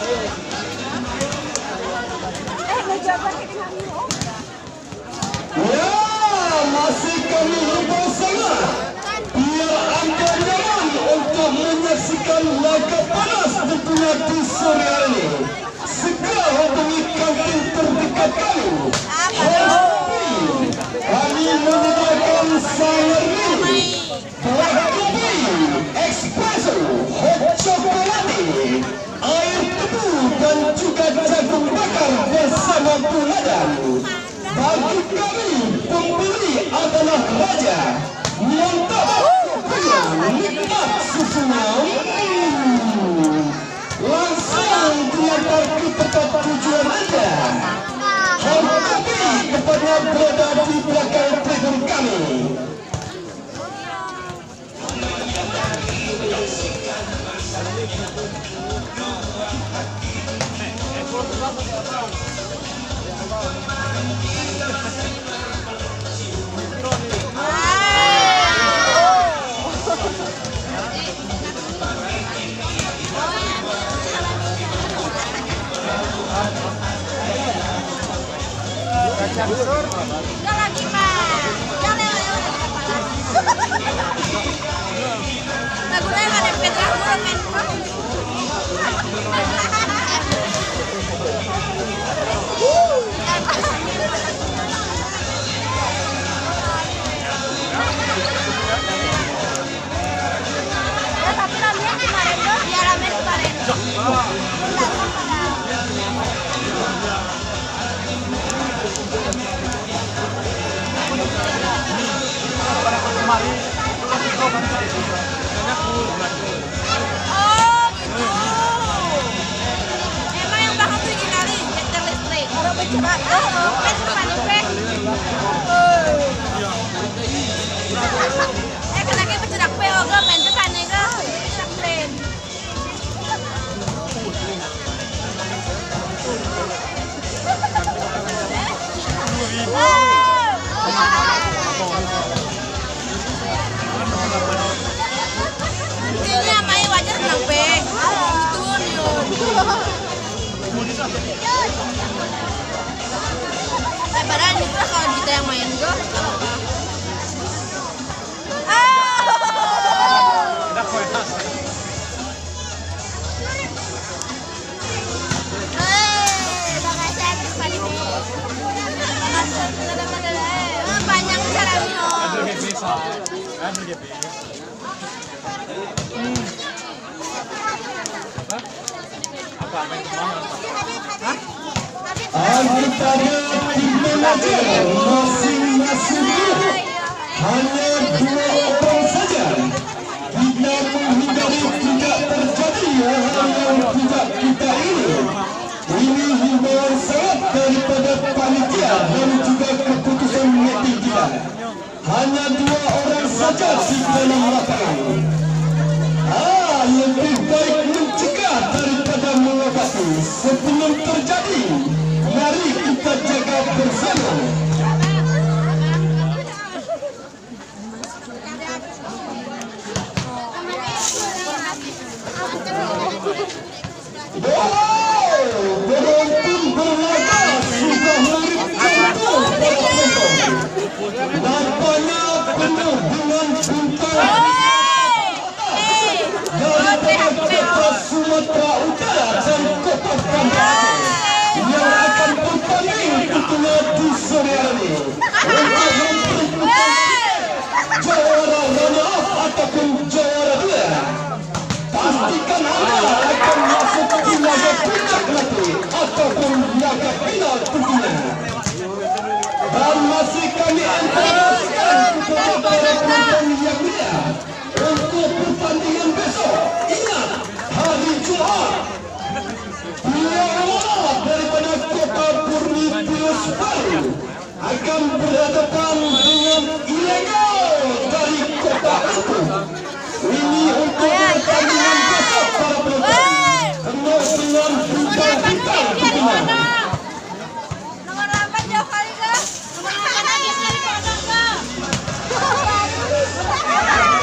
Ya, masih kami himbau sangat biar Anda nyaman untuk menyaksikan laga panas tentunya di sore hari ini. Segera hubungi kantin terdekat kami. Kami menyediakan sayur mini, buah kopi, espresso, hot chocolate, air tebu dan juga jagung bakar bersama puladan. Bagi kami, pembeli adalah raja. Mantap kopinya, nikmat susunya. Langsung diantar ke tempat tujuan Anda. Hot kopi kepada berada di belakang tribun kami. Enggak lagi, Pak. Jangan lagunya nggak ada petra dulu, men. Tapi ramenya kemarin tuh, ya ramen kemarin. Oh gitu. Emang yang bakal tuh kali meter listrik. Orang bercerak. Kan panik. Kenapa bercerak pe oga main ke sana ke bercerak tren. Ini namanya wajar senang pe. Itu padahal itu lah kalau kita yang main go. Banyak caranya. Antara tim manajer masing-masing hanya 2 orang saja. Kita menghindari tidak terjadi hal yang tidak kita ingin. Ini himbauan sangat daripada panitia dan juga keputusan meeting kita. Hanya 2 orang saja di dalam lapangan. Lebih baik mencegah daripada mengobati. Sebelum terjadi, mari kita jaga bersama. Penonton berlaga sudah murid jantung para penonton. Lapangannya penuh dengan bintang dari kota Sumatera Utara dan kota Bangladesh yang akan bertanding tentunya di sore hari ini untuk memperebutkan juara runner-up ataupun juara 2. Pastikan Anda akan masuk di laga puncak nanti ataupun laga final tentunya. Dan masih kami informasikan kepada para penonton yang mulia untuk pertandingan besok. Ingat, hari Jumat Pilihan daripada kota Purni Pius Baru akan berhadapan